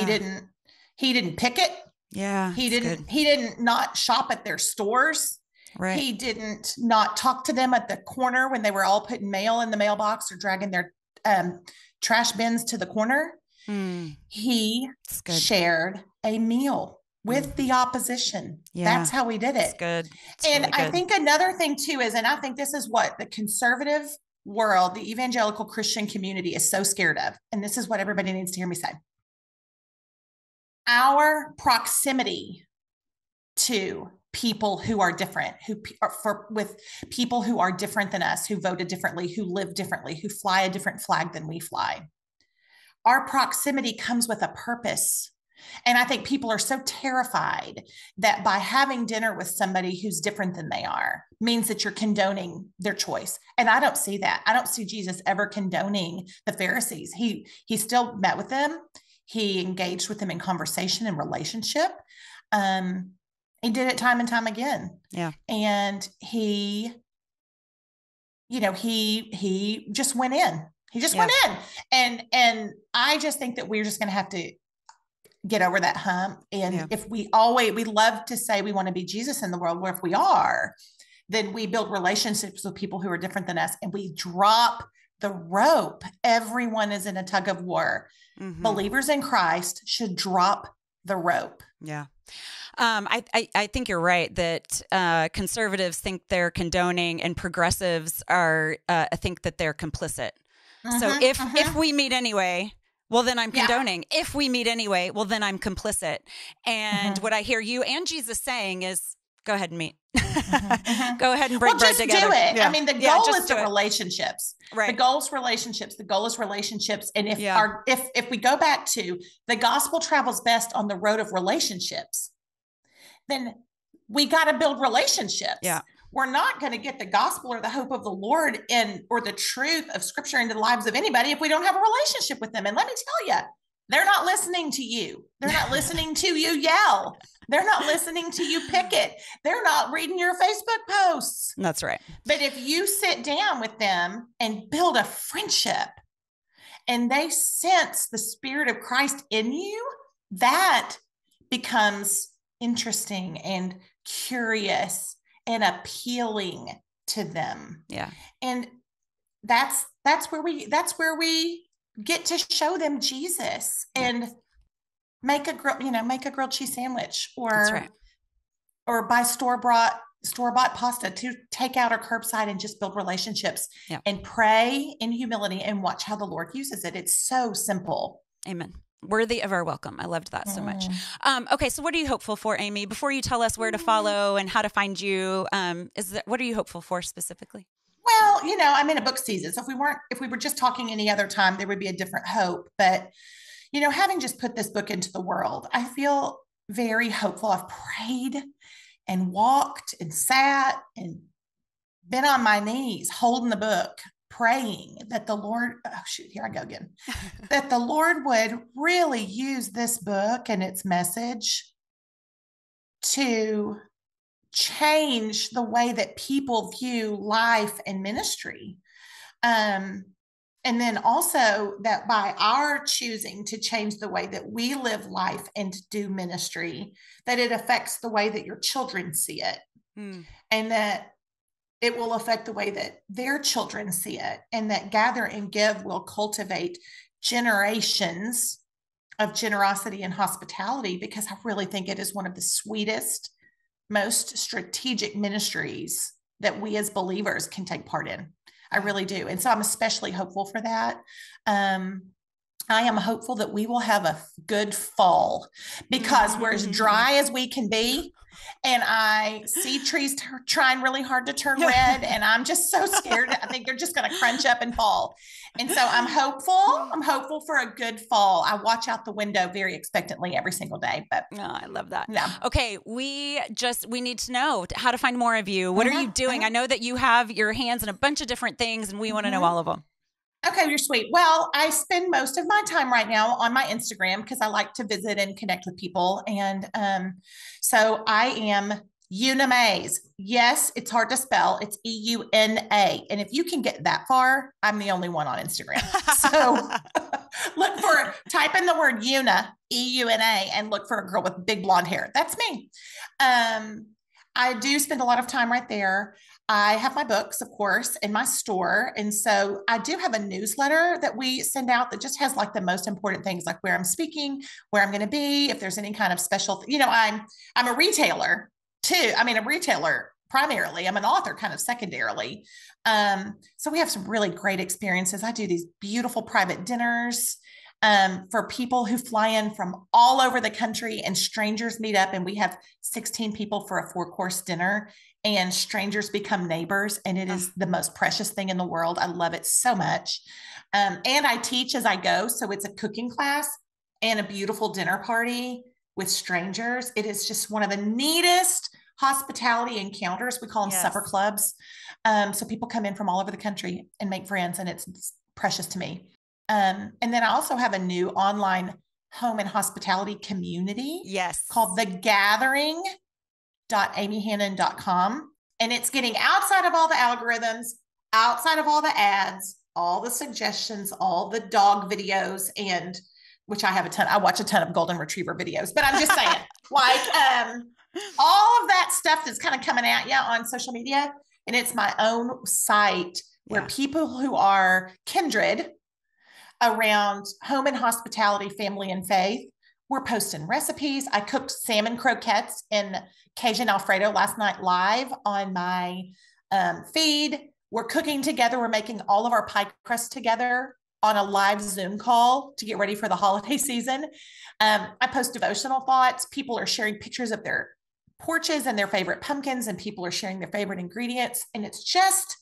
He didn't picket. Yeah. He didn't not shop at their stores. Right. He didn't not talk to them at the corner when they were all putting mail in the mailbox or dragging their trash bins to the corner. He shared a meal with the opposition. Yeah. That's how we did it. That's good. And really good. I think another thing too is, and I think this is what the conservative world, the evangelical Christian community is so scared of. And this is what everybody needs to hear me say. Our proximity to people who are different, with people who are different than us, who voted differently, who live differently, who fly a different flag than we fly. Our proximity comes with a purpose. And I think people are so terrified that by having dinner with somebody who's different than they are means that you're condoning their choice. And I don't see that. I don't see Jesus ever condoning the Pharisees. He still met with them. He engaged with them in conversation and relationship. He did it time and time again. Yeah. And he just went in. He just went in. And I just think that we're just going to have to get over that hump. And if we love to say we want to be Jesus in the world, where if we are, then we build relationships with people who are different than us, and we drop the rope. Everyone is in a tug of war. Mm-hmm. Believers in Christ should drop the rope. Yeah. I think you're right that conservatives think they're condoning, and progressives think that they're complicit. Mm-hmm, so if we meet anyway, well, then I'm condoning. Yeah. If we meet anyway, well, then I'm complicit. And what I hear you and Jesus saying is, go ahead and meet. Go ahead and break bread together. Do it. Yeah. I mean, the goal is the relationships. Right. The goal is relationships. The goal is relationships. And if we go back to the gospel travels best on the road of relationships, then we got to build relationships. Yeah. We're not going to get the gospel or the hope of the Lord or the truth of scripture into the lives of anybody if we don't have a relationship with them. And let me tell you, they're not listening to you. They're not listening to you yell. They're not listening to you picket. They're not reading your Facebook posts. That's right. But if you sit down with them and build a friendship, and they sense the Spirit of Christ in you, that becomes interesting and curious and appealing to them. Yeah. And that's where we get to show them Jesus and make a grilled cheese sandwich, or buy store-bought pasta to take out or curbside, and just build relationships and pray in humility and watch how the Lord uses it. It's so simple. Amen. Worthy of our welcome. I loved that so much. Okay. So what are you hopeful for, Amy? Before you tell us where to follow and how to find you, what are you hopeful for specifically? Well, I'm in a book season. So if we were just talking any other time, there would be a different hope. But, having just put this book into the world, I feel very hopeful. I've prayed and walked and sat and been on my knees holding the book, praying that the Lord, here I go again, that the Lord would really use this book and its message to change the way that people view life and ministry. And then also that by our choosing to change the way that we live life and do ministry, that it affects the way that your children see it. And that it will affect the way that their children see it. And that gather and give will cultivate generations of generosity and hospitality, because I really think it is one of the sweetest, most strategic ministries that we as believers can take part in. I really do. And so I'm especially hopeful for that. I am hopeful that we will have a good fall, because we're as dry as we can be. And I see trees trying really hard to turn red. And I'm just so scared. I think they're just going to crunch up and fall. And so I'm hopeful. I'm hopeful for a good fall. I watch out the window very expectantly every single day. But I love that. Yeah. Okay. We need to know how to find more of you. What are you doing? I know that you have your hands in a bunch of different things, and we want to know all of them. Okay, you're sweet. Well, I spend most of my time right now on my Instagram because I like to visit and connect with people. And so I am Unamaze. Yes, it's hard to spell. It's EUNA. And if you can get that far, I'm the only one on Instagram. So type in the word Una, EUNA, and look for a girl with big blonde hair. That's me. I do spend a lot of time right there. I have my books, of course, in my store. And so I do have a newsletter that we send out that just has like the most important things, like where I'm speaking, where I'm going to be, if there's any kind of special, I'm a retailer too. I mean, a retailer primarily. I'm an author kind of secondarily. So we have some really great experiences. I do these beautiful private dinners for people who fly in from all over the country, and strangers meet up, and we have 16 people for a 4-course dinner, and strangers become neighbors. And it is the most precious thing in the world. I love it so much. And I teach as I go. So it's a cooking class and a beautiful dinner party with strangers. It is just one of the neatest hospitality encounters. We call them supper clubs. So people come in from all over the country and make friends, and it's precious to me. And then I also have a new online home and hospitality community called The Gathering. amyhannon.com. And it's getting outside of all the algorithms, outside of all the ads, all the suggestions, all the dog videos, and which I watch a ton of golden retriever videos, but I'm just saying, all of that stuff that's kind of coming at you on social media. And it's my own site where people who are kindred around home and hospitality, family and faith, we're posting recipes. I cooked salmon croquettes in Cajun Alfredo last night live on my feed. We're cooking together. We're making all of our pie crust together on a live Zoom call to get ready for the holiday season. I post devotional thoughts. People are sharing pictures of their porches and their favorite pumpkins, and people are sharing their favorite ingredients. And it's just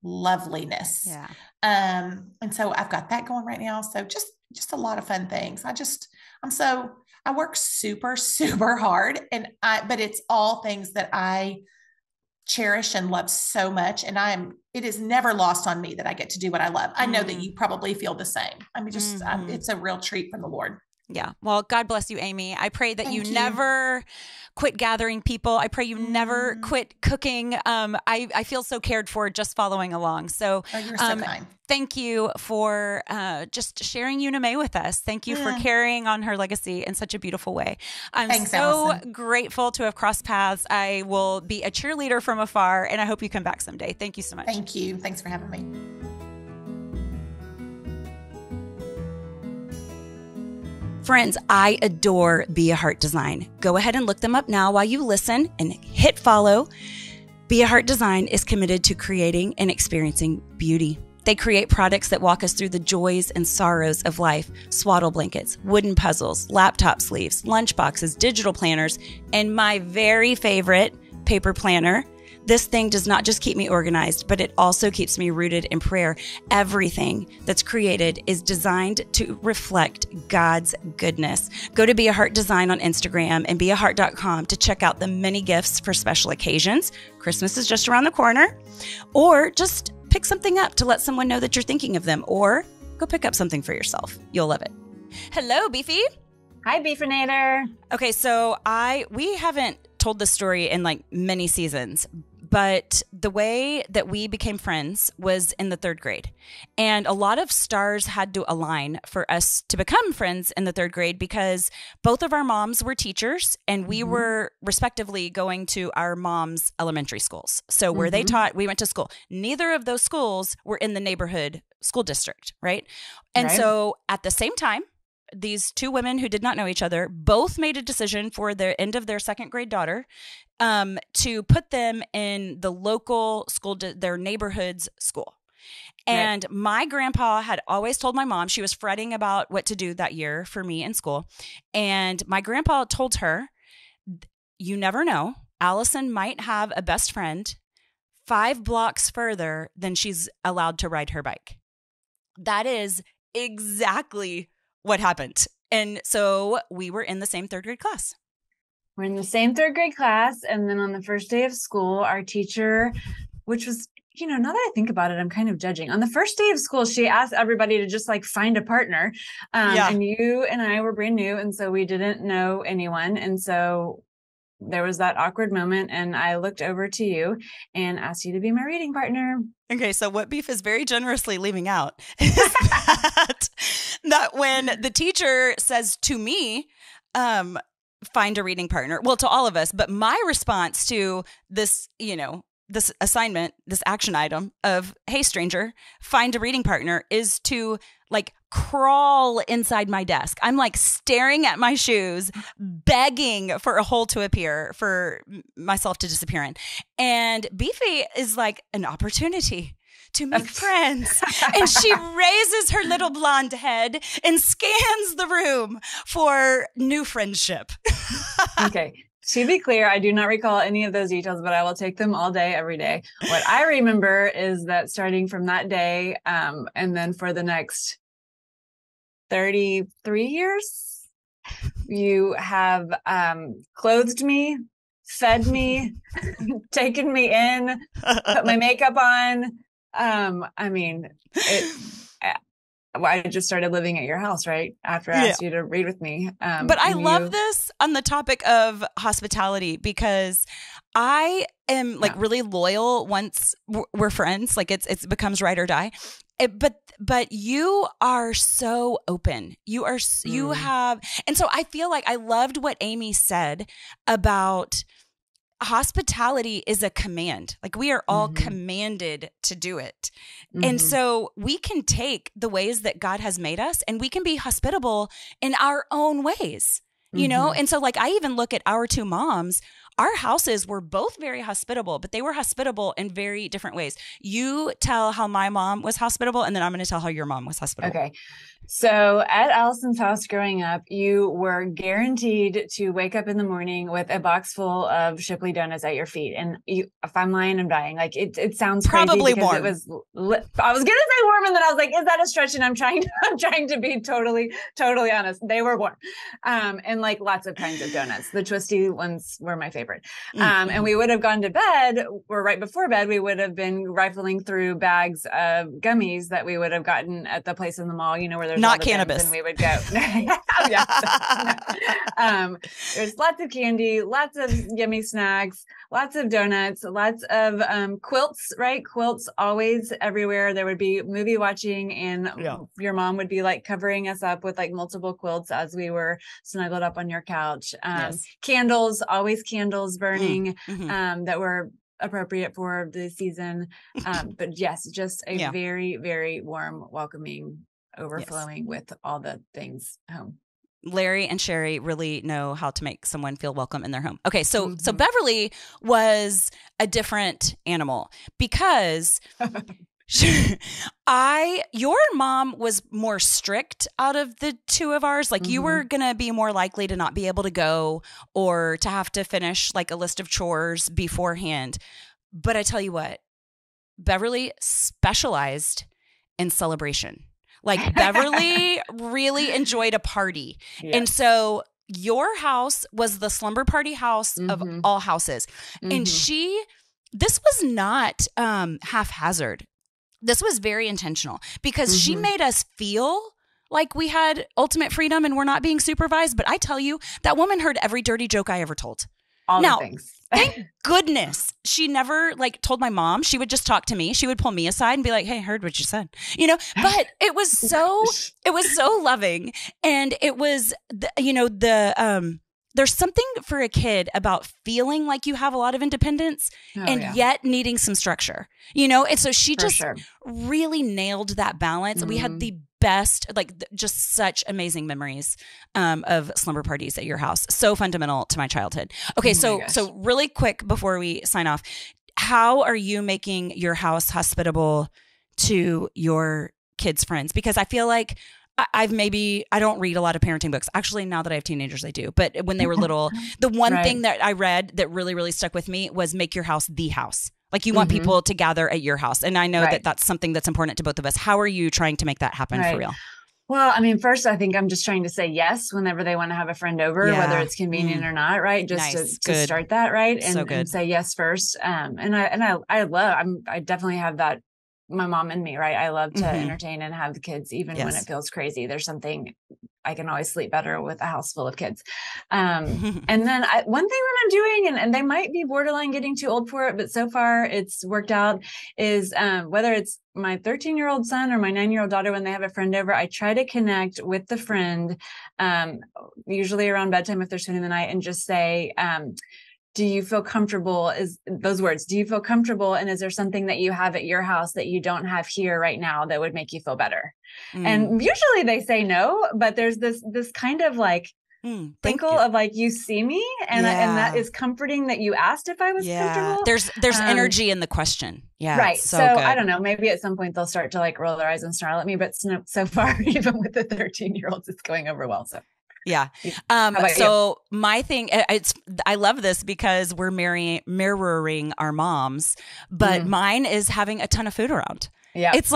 loveliness. Yeah. And so I've got that going right now. So just a lot of fun things. I work super, super hard, but it's all things that I cherish and love so much. And it is never lost on me that I get to do what I love. I know that you probably feel the same. I mean, it's a real treat from the Lord. Yeah. Well, God bless you, Amy. I pray that you never quit gathering people. I pray you never quit cooking. I feel so cared for just following along. So, you're so kind. Thank you for just sharing Una May with us. Thank you for carrying on her legacy in such a beautiful way. I'm so Allison. grateful to have crossed paths. I will be a cheerleader from afar, and I hope you come back someday. Thank you so much. Thank you. Thanks for having me. Friends, I adore Be a Heart Design. Go ahead and look them up now while you listen and hit follow. Be a Heart Design is committed to creating and experiencing beauty. They create products that walk us through the joys and sorrows of life: swaddle blankets, wooden puzzles, laptop sleeves, lunch boxes, digital planners, and my very favorite, paper planner. This thing does not just keep me organized, but it also keeps me rooted in prayer. Everything that's created is designed to reflect God's goodness. Go to Be a Heart Design on Instagram and beaheart.com to check out the many gifts for special occasions. Christmas is just around the corner. Or just pick something up to let someone know that you're thinking of them, or go pick up something for yourself. You'll love it. Hello, Beefy. Hi, Beefinator. Okay, so we haven't told this story in like many seasons, But the way that we became friends was in the third grade. And a lot of stars had to align for us to become friends in the third grade because both of our moms were teachers and we were respectively going to our mom's elementary schools. So where they taught, we went to school. Neither of those schools were in the neighborhood school district, right? And so at the same time, these two women who did not know each other both made a decision for the end of their second grade daughter to put them in the local school, their neighborhood's school. And my grandpa had always told my mom, she was fretting about what to do that year for me in school. And my grandpa told her, you never know, Allison might have a best friend 5 blocks further than she's allowed to ride her bike. That is exactly what happened. And so we were in the same third grade class. We're in the same third grade class. And then on the first day of school, our teacher, which was, now that I think about it, I'm kind of judging. On the first day of school, she asked everybody to just find a partner. And you and I were brand new. And so we didn't know anyone. And so there was that awkward moment. And I looked over to you and asked you to be my reading partner. Okay, so what Beef is very generously leaving out is that when the teacher says to me, find a reading partner, well, to all of us, but my response to this, this assignment, this action item of, hey, stranger, find a reading partner is to crawl inside my desk. I'm staring at my shoes, begging for a hole to appear, for myself to disappear in. And Beefy is an opportunity to make friends. And she raises her little blonde head and scans the room for new friendship. Okay. To be clear, I do not recall any of those details, but I will take them all day, every day. What I remember is that starting from that day, and then for the next 33 years, you have clothed me, fed me, taken me in, put my makeup on. I just started living at your house right after I asked you to read with me. But I love this on the topic of hospitality because I am really loyal once we're friends. It becomes ride or die. But you are so open. You have, and so I feel I loved what Amy said about hospitality is a command. We are all commanded to do it. And so we can take the ways that God has made us and we can be hospitable in our own ways, And so I even look at our two moms. Our houses were both very hospitable, but they were hospitable in very different ways. You tell how my mom was hospitable, and then I'm going to tell how your mom was hospitable. Okay. So at Allison's house growing up, you were guaranteed to wake up in the morning with a box full of Shipley donuts at your feet. And if I'm lying, I'm dying. It sounds probably crazy warm. It was. I was going to say warm, and then I was is that a stretch? And I'm trying to be totally honest. They were warm, and lots of kinds of donuts. The twisty ones were my favorite. And we would have gone to bed, or right before bed, we would have been rifling through bags of gummies that we would have gotten at the place in the mall, where there's not cannabis. And we would go. There's lots of candy, lots of yummy snacks, lots of donuts, lots of quilts, right? Quilts always everywhere. There would be movie watching, and your mom would be covering us up with multiple quilts as we were snuggled up on your couch. Candles, always candles burning that were appropriate for the season. But yes, just a very, very warm, welcoming, overflowing with all the things home. Larry and Sherry really know how to make someone feel welcome in their home. Okay, so Beverly was a different animal because your mom was more strict out of the two of ours. You were going to be more likely to not be able to go or to have to finish a list of chores beforehand. But I tell you what, Beverly specialized in celebration. Beverly really enjoyed a party. Yes. And so your house was the slumber party house of all houses. And this was not haphazard. This was very intentional because she made us feel like we had ultimate freedom and we're not being supervised. But I tell you, that woman heard every dirty joke I ever told. All the things. thank goodness she never like told my mom. She would just talk to me. She would pull me aside and be like, hey, I heard what you said, but it was so loving. And it was, there's something for a kid about feeling like you have a lot of independence yet needing some structure, And so she really nailed that balance. Mm-hmm. We had the best, just such amazing memories of slumber parties at your house. So fundamental to my childhood. Okay, so really quick before we sign off, how are you making your house hospitable to your kids' friends? Because I feel like I don't read a lot of parenting books. Actually, now that I have teenagers, I do. But when they were little, the one thing that I read that really, really stuck with me was make your house the house. Like you want people to gather at your house. And I know that that's something that's important to both of us. How are you trying to make that happen for real? Well, I mean, first, I think I'm just trying to say yes whenever they want to have a friend over, whether it's convenient or not, right? Just to start that, right? And say yes first. I definitely have that. My mom and me, right? I love to entertain and have the kids, even when it feels crazy. There's something I can always sleep better with a house full of kids. And then one thing that I'm doing, and they might be borderline getting too old for it, but so far it's worked out, is whether it's my 13-year-old son or my 9-year-old daughter, when they have a friend over, I try to connect with the friend, usually around bedtime if they're spending the night, and just say, do you feel comfortable? Do you feel comfortable? And is there something that you have at your house that you don't have here right now that would make you feel better? And usually they say no, but there's this kind of twinkle of you see me, and that is comforting that you asked if I was comfortable. There's energy in the question. Yeah. Right. So I don't know, maybe at some point they'll start to roll their eyes and snarl at me, but so far, even with the 13-year-olds, it's going over well. So. Yeah. My thing, I love this because we're mirroring our moms, but mine is having a ton of food around. Yeah. It's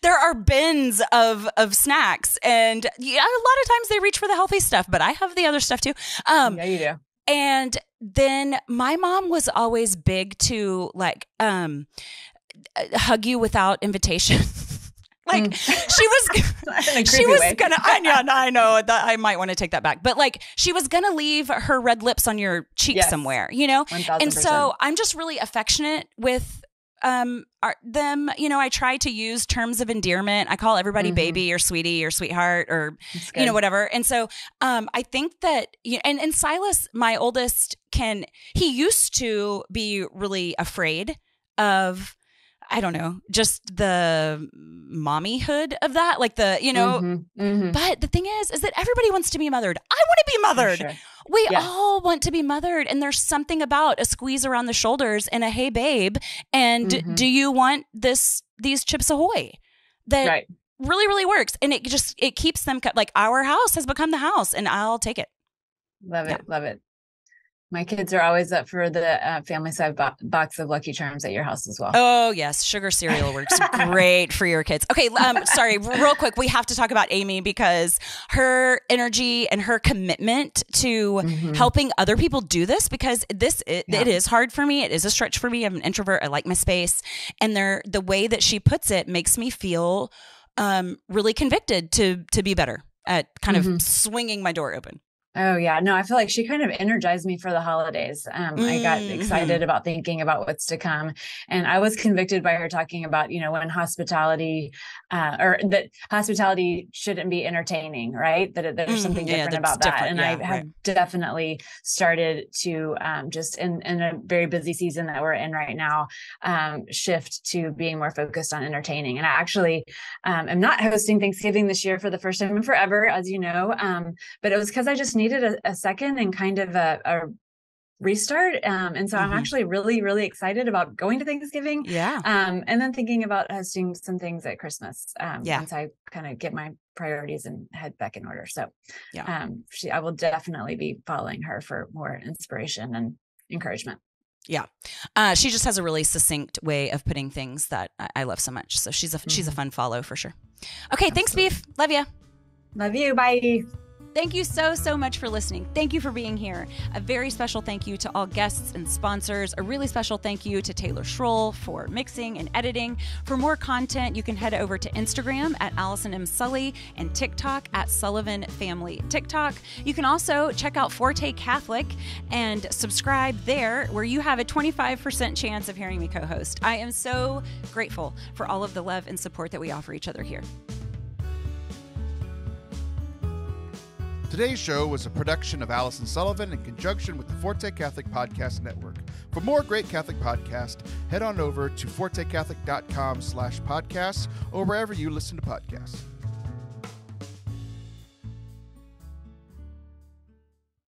there are bins of snacks, and a lot of times they reach for the healthy stuff, but I have the other stuff too. Yeah, you do. And then my mom was always big to hug you without invitation. She was gonna, I know that I might want to take that back, but she was gonna leave her red lips on your cheek somewhere, 1000%. And so I'm just really affectionate with them. I try to use terms of endearment. I call everybody baby or sweetie or sweetheart or, whatever. And so I think that, and Silas, my oldest, he used to be really afraid of, I don't know, just the mommyhood of that, but the thing is that everybody wants to be mothered. I want to be mothered. Sure. We all want to be mothered. And there's something about a squeeze around the shoulders and a, hey babe. And do you want these Chips Ahoy that really, really works. And it keeps them our house has become the house, and I'll take it. Love it. Love it. My kids are always up for the family size box of Lucky Charms at your house as well. Oh, yes. Sugar cereal works great for your kids. Okay. Sorry, real quick. We have to talk about Amy because her energy and her commitment to helping other people do this, because it is hard for me. It is a stretch for me. I'm an introvert. I like my space. And the way that she puts it makes me feel really convicted to be better at kind of swinging my door open. Oh, yeah. No, I feel like she kind of energized me for the holidays. I got excited about thinking about what's to come. And I was convicted by her talking about, when hospitality, or that hospitality shouldn't be entertaining, right? That there's something different about that. And I have definitely started to just in a very busy season that we're in right now, shift to being more focused on entertaining. And I actually am not hosting Thanksgiving this year for the first time in forever, as you know, but it was because I just needed a second and kind of a restart. And so I'm actually really, really excited about going to Thanksgiving. Yeah. And then thinking about hosting some things at Christmas. Once I kind of get my priorities and head back in order. So I will definitely be following her for more inspiration and encouragement. Yeah. She just has a really succinct way of putting things that I love so much. So she's a fun follow for sure. Okay. Thanks, Beef. Love you. Love you. Bye. Thank you so much for listening. Thank you for being here. A very special thank you to all guests and sponsors. A really special thank you to Taylor Schroll for mixing and editing. For more content, you can head over to Instagram at Allison M. Sully and TikTok at Sullivan Family TikTok. You can also check out Forte Catholic and subscribe there, where you have a 25% chance of hearing me co-host. I am so grateful for all of the love and support that we offer each other here. Today's show was a production of Allison Sullivan in conjunction with the Forte Catholic Podcast Network. For more great Catholic podcasts, head on over to fortecatholic.com/podcasts or wherever you listen to podcasts.